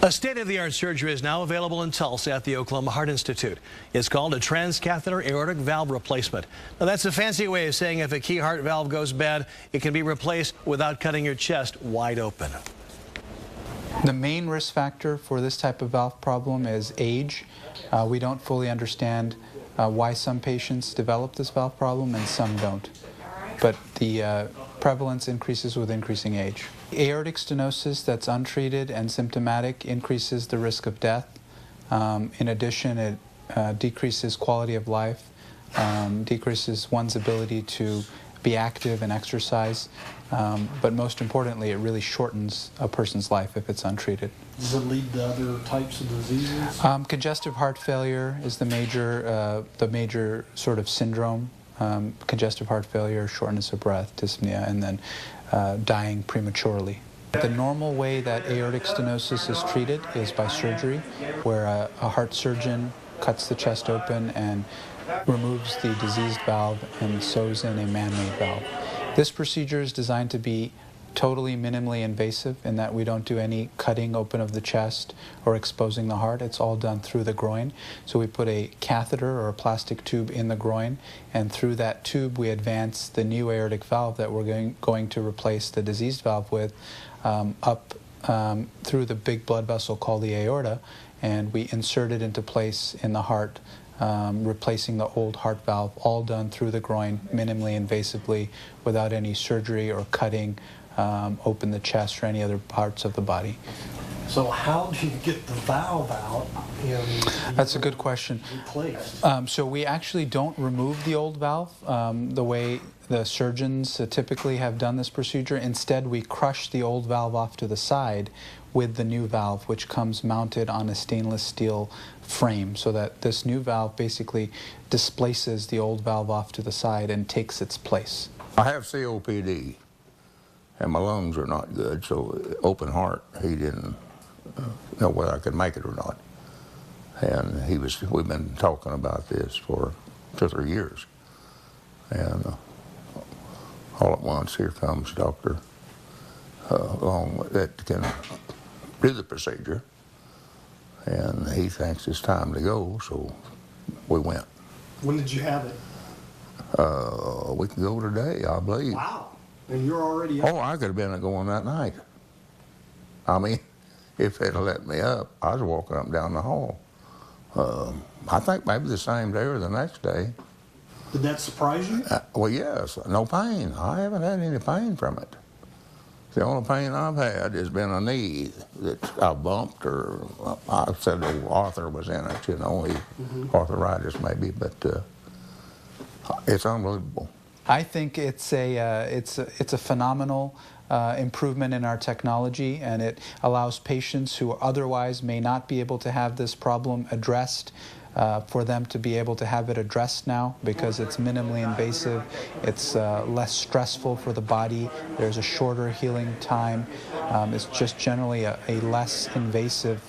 A state-of-the-art surgery is now available in Tulsa at the Oklahoma Heart Institute. It's called a transcatheter aortic valve replacement. Now, that's a fancy way of saying if a key heart valve goes bad, it can be replaced without cutting your chest wide open. The main risk factor for this type of valve problem is age. We don't fully understand why some patients develop this valve problem and some don't. But the prevalence increases with increasing age. Aortic stenosis that's untreated and symptomatic increases the risk of death. In addition, it decreases quality of life, decreases one's ability to be active and exercise, but most importantly, it really shortens a person's life if it's untreated. Does it lead to other types of diseases? Congestive heart failure is the major sort of syndrome. Congestive heart failure, shortness of breath, dyspnea, and then dying prematurely. The normal way that aortic stenosis is treated is by surgery, where a heart surgeon cuts the chest open and removes the diseased valve and sews in a man-made valve. This procedure is designed to be totally minimally invasive in that we don't do any cutting open of the chest or exposing the heart. It's all done through the groin. So we put a catheter or a plastic tube in the groin, and through that tube we advance the new aortic valve that we're going to replace the diseased valve with up through the big blood vessel called the aorta, and we insert it into place in the heart, replacing the old heart valve, all done through the groin, minimally invasively, without any surgery or cutting open the chest or any other parts of the body. So how do you get the valve out and That's a good question. replaced? So we actually don't remove the old valve the way the surgeons typically have done this procedure. Instead, we crush the old valve off to the side with the new valve, which comes mounted on a stainless steel frame, so that this new valve basically displaces the old valve off to the side and takes its place. I have COPD, and my lungs are not good, so open heart, he didn't know whether I could make it or not. And we've been talking about this for 2 or 3 years. And all at once, here comes Dr. Long that can do the procedure. And he thinks it's time to go, so we went. When did you have it? We can go today, I believe. Wow. And you're already Oh, I could have been going that night. I mean, if they'd let me up, I was walking up and down the hall. I think maybe the same day or the next day. Did that surprise you? Well, yes, no pain. I haven't had any pain from it. The only pain I've had has been a knee that I bumped, or I said the arthur was in it, you know, arthritis maybe, but it's unbelievable. I think it's a phenomenal improvement in our technology, and it allows patients who otherwise may not be able to have this problem addressed for them to be able to have it addressed now, because it's minimally invasive, it's less stressful for the body, there's a shorter healing time, it's just generally a less invasive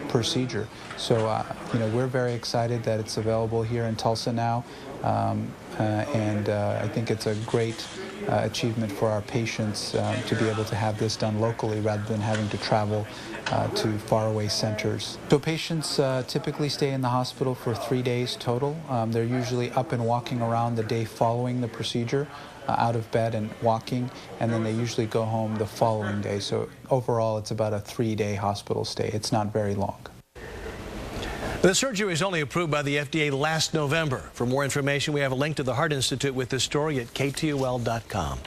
procedure. So you know, we're very excited that it's available here in Tulsa now, and I think it's a great achievement for our patients to be able to have this done locally rather than having to travel to faraway centers. So patients typically stay in the hospital for 3 days total. They're usually up and walking around the day following the procedure, out of bed and walking, and then they usually go home the following day. So overall, it's about a 3-day hospital stay. It's not very long. The surgery was only approved by the FDA last November. For more information, we have a link to the Heart Institute with this story at KTUL.com.